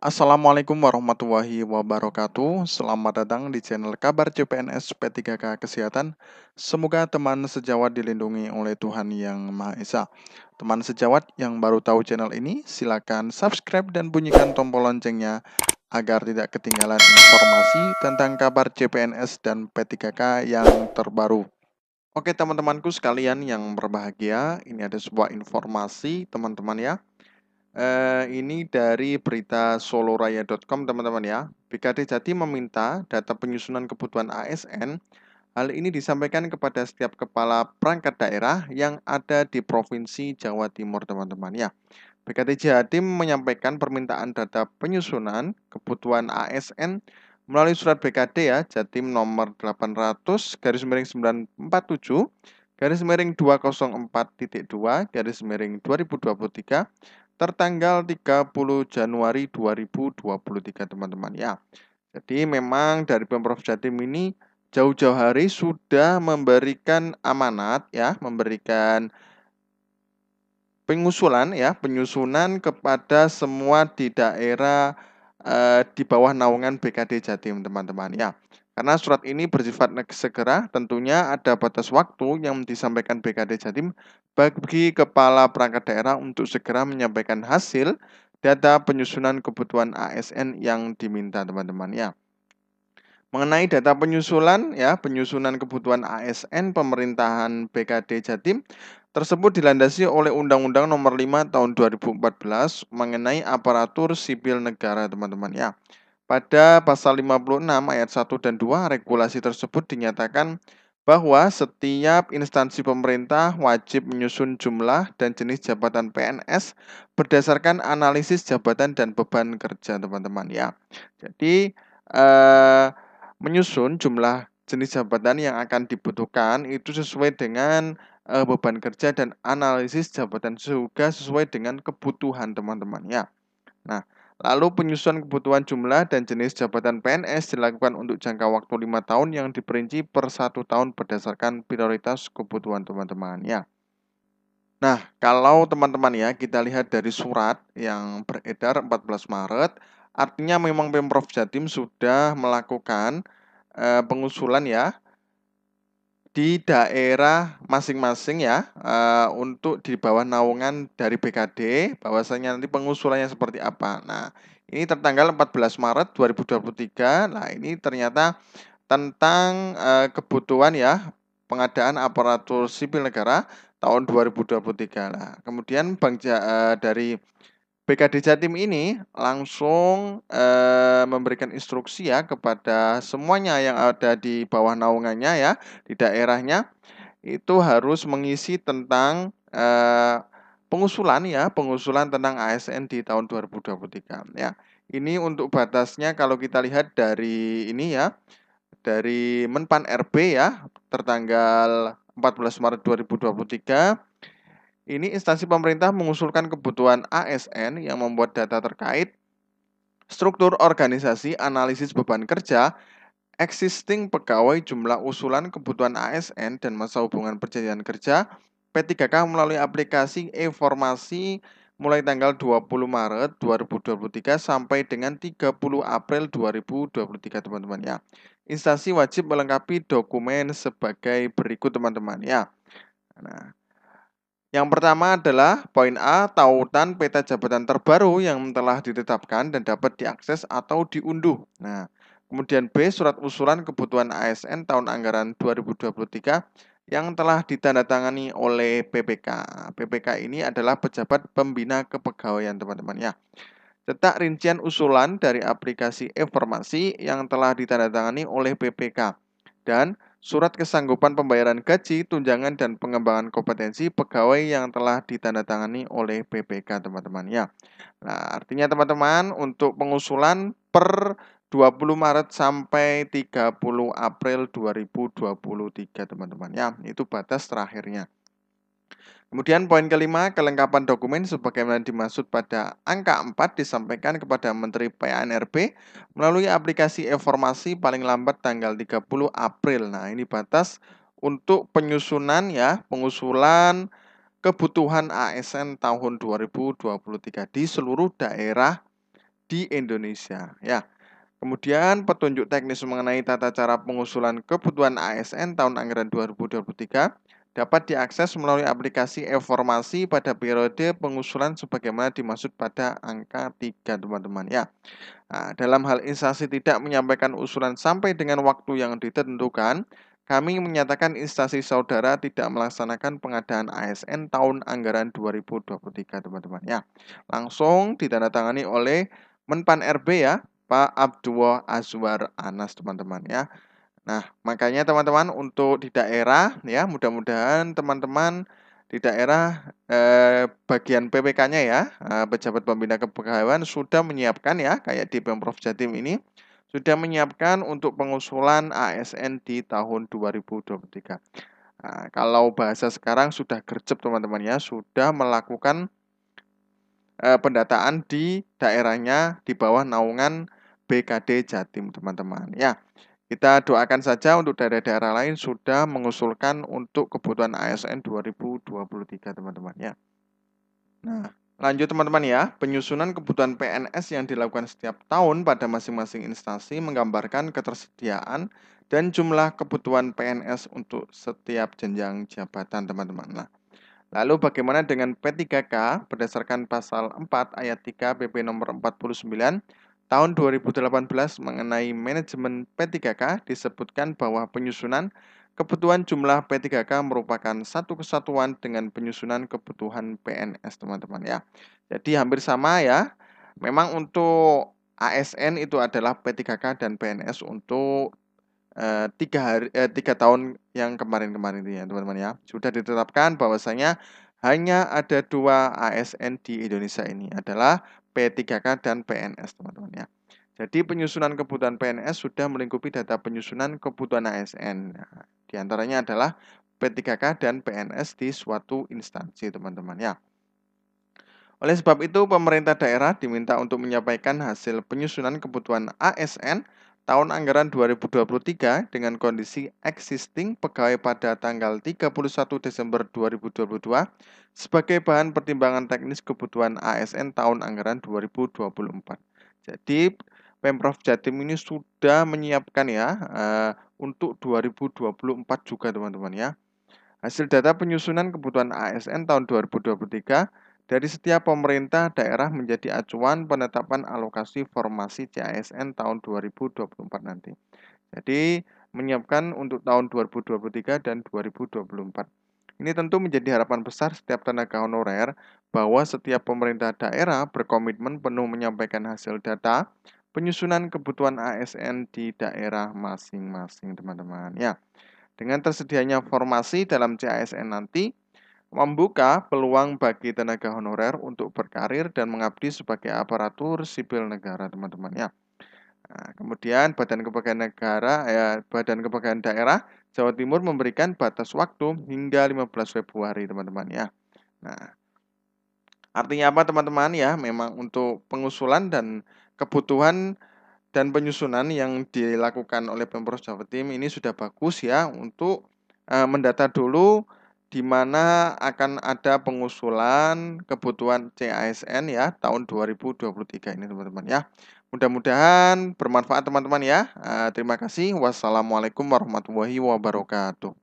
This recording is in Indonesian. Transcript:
Assalamualaikum warahmatullahi wabarakatuh. Selamat datang di channel Kabar CPNS P3K Kesehatan. Semoga teman sejawat dilindungi oleh Tuhan Yang Maha Esa. Teman sejawat yang baru tahu channel ini, silakan subscribe dan bunyikan tombol loncengnya agar tidak ketinggalan informasi tentang kabar CPNS dan P3K yang terbaru. Oke teman-temanku sekalian yang berbahagia, ini ada sebuah informasi teman-teman ya. Ini dari berita soloraya.com teman-teman ya. BKD Jatim meminta data penyusunan kebutuhan ASN. Hal ini disampaikan kepada setiap kepala perangkat daerah yang ada di Provinsi Jawa Timur teman-teman ya. BKD Jatim menyampaikan permintaan data penyusunan kebutuhan ASN melalui surat BKD ya, Jatim nomor 800 garis miring 947 garis miring 204.2 garis miring 2023 tertanggal 30 Januari 2023 teman-teman ya. Jadi memang dari Pemprov Jatim ini jauh-jauh hari sudah memberikan amanat ya, memberikan penyusunan kepada semua di daerah di bawah naungan BKD Jatim teman-teman ya. Karena surat ini bersifat segera, tentunya ada batas waktu yang disampaikan BKD Jatim bagi kepala perangkat daerah untuk segera menyampaikan hasil data penyusunan kebutuhan ASN yang diminta teman-teman ya. Mengenai data penyusunan kebutuhan ASN pemerintahan BKD Jatim tersebut dilandasi oleh Undang-Undang Nomor 5 Tahun 2014 mengenai aparatur sipil negara, teman-teman ya. Pada pasal 56 ayat 1 dan 2 regulasi tersebut dinyatakan bahwa setiap instansi pemerintah wajib menyusun jumlah dan jenis jabatan PNS berdasarkan analisis jabatan dan beban kerja, teman-teman ya. Jadi menyusun jumlah jenis jabatan yang akan dibutuhkan itu sesuai dengan beban kerja dan analisis jabatan juga sesuai dengan kebutuhan teman-teman ya. Nah, lalu penyusunan kebutuhan jumlah dan jenis jabatan PNS dilakukan untuk jangka waktu 5 tahun yang diperinci per 1 tahun berdasarkan prioritas kebutuhan teman-teman ya. Nah, kalau teman-teman ya kita lihat dari surat yang beredar 14 Maret, artinya memang Pemprov Jatim sudah melakukan pengusulan ya di daerah masing-masing ya untuk di bawah naungan dari BKD bahwasanya nanti pengusulannya seperti apa. Nah, ini tertanggal 14 Maret 2023. Nah, ini ternyata tentang kebutuhan ya pengadaan aparatur sipil negara tahun 2023. Nah, kemudian dari BKD Jatim ini langsung memberikan instruksi ya kepada semuanya yang ada di bawah naungannya ya di daerahnya itu harus mengisi tentang pengusulan tentang ASN di tahun 2023 ya. Ini untuk batasnya kalau kita lihat dari ini ya dari Menpan RB ya tertanggal 14 Maret 2023. Ini instansi pemerintah mengusulkan kebutuhan ASN yang membuat data terkait struktur organisasi, analisis beban kerja, existing pegawai, jumlah usulan kebutuhan ASN, dan masa hubungan perjanjian kerja P3K melalui aplikasi e-formasi mulai tanggal 20 Maret 2023 sampai dengan 30 April 2023 teman-teman ya. Instansi wajib melengkapi dokumen sebagai berikut teman-teman ya. Nah, yang pertama adalah poin A, tautan peta jabatan terbaru yang telah ditetapkan dan dapat diakses atau diunduh. Nah, kemudian B, surat usulan kebutuhan ASN tahun anggaran 2023 yang telah ditandatangani oleh PPK. PPK ini adalah pejabat pembina kepegawaian teman-teman ya. Cetak rincian usulan dari aplikasi informasi yang telah ditandatangani oleh PPK dan surat kesanggupan pembayaran gaji, tunjangan, dan pengembangan kompetensi pegawai yang telah ditandatangani oleh PPK teman-teman ya. Nah, artinya teman-teman untuk pengusulan per 20 Maret sampai 30 April 2023 teman-teman ya. Itu batas terakhirnya. Kemudian poin kelima, kelengkapan dokumen sebagaimana dimaksud pada angka 4 disampaikan kepada Menteri PANRB melalui aplikasi informasi paling lambat tanggal 30 April. Nah, ini batas untuk pengusulan kebutuhan ASN tahun 2023 di seluruh daerah di Indonesia ya. Kemudian petunjuk teknis mengenai tata cara pengusulan kebutuhan ASN tahun anggaran 2023 dapat diakses melalui aplikasi e-formasi pada periode pengusulan sebagaimana dimaksud pada angka 3 teman-teman ya. Nah, dalam hal instansi tidak menyampaikan usulan sampai dengan waktu yang ditentukan, kami menyatakan instansi saudara tidak melaksanakan pengadaan ASN tahun anggaran 2023 teman-teman ya. Langsung ditandatangani oleh Menpan RB ya, Pak Abdullah Azwar Anas teman-teman ya. Nah, makanya teman-teman untuk di daerah ya, mudah-mudahan teman-teman di daerah bagian PPK-nya ya, pejabat pembina kepegawaian sudah menyiapkan ya, kayak di Pemprov Jatim ini sudah menyiapkan untuk pengusulan ASN di tahun 2023. Nah, kalau bahasa sekarang sudah gercep teman-teman ya, sudah melakukan pendataan di daerahnya di bawah naungan BKD Jatim teman-teman ya. Kita doakan saja untuk daerah-daerah lain sudah mengusulkan untuk kebutuhan ASN 2023 teman-teman ya. Nah, lanjut teman-teman ya. Penyusunan kebutuhan PNS yang dilakukan setiap tahun pada masing-masing instansi menggambarkan ketersediaan dan jumlah kebutuhan PNS untuk setiap jenjang jabatan teman-teman. Nah, lalu bagaimana dengan P3K berdasarkan pasal 4 ayat 3 PP nomor 49 tahun 2018 mengenai manajemen P3K disebutkan bahwa penyusunan kebutuhan jumlah P3K merupakan satu kesatuan dengan penyusunan kebutuhan PNS teman-teman ya. Jadi hampir sama ya. Memang untuk ASN itu adalah P3K dan PNS untuk 3 tahun yang kemarin-kemarin ini ya teman-teman ya. Sudah ditetapkan bahwasanya hanya ada 2 ASN di Indonesia ini adalah P3K dan PNS teman-teman ya. Jadi penyusunan kebutuhan PNS sudah melingkupi data penyusunan kebutuhan ASN. Nah, di antaranya adalah P3K dan PNS di suatu instansi teman-teman ya. Oleh sebab itu, pemerintah daerah diminta untuk menyampaikan hasil penyusunan kebutuhan ASN tahun anggaran 2023 dengan kondisi existing pegawai pada tanggal 31 Desember 2022 sebagai bahan pertimbangan teknis kebutuhan ASN tahun anggaran 2024. Jadi, Pemprov Jatim ini sudah menyiapkan ya untuk 2024 juga teman-teman ya. Hasil data penyusunan kebutuhan ASN tahun 2023 dari setiap pemerintah daerah menjadi acuan penetapan alokasi formasi CASN tahun 2024 nanti. Jadi menyiapkan untuk tahun 2023 dan 2024. Ini tentu menjadi harapan besar setiap tenaga honorer bahwa setiap pemerintah daerah berkomitmen penuh menyampaikan hasil data penyusunan kebutuhan ASN di daerah masing-masing teman-teman ya. Dengan tersedianya formasi dalam CASN nanti, membuka peluang bagi tenaga honorer untuk berkarir dan mengabdi sebagai aparatur sipil negara, teman-teman ya. Nah, kemudian Badan Kepegawaian Daerah Jawa Timur memberikan batas waktu hingga 15 Februari, teman-teman ya. Nah, artinya apa, teman-teman ya? Memang untuk pengusulan dan kebutuhan dan penyusunan yang dilakukan oleh Pemprov Jawa Timur ini sudah bagus ya untuk mendata dulu di mana akan ada pengusulan kebutuhan CASN ya tahun 2023 ini teman-teman ya. Mudah-mudahan bermanfaat teman-teman ya. Terima kasih. Wassalamualaikum warahmatullahi wabarakatuh.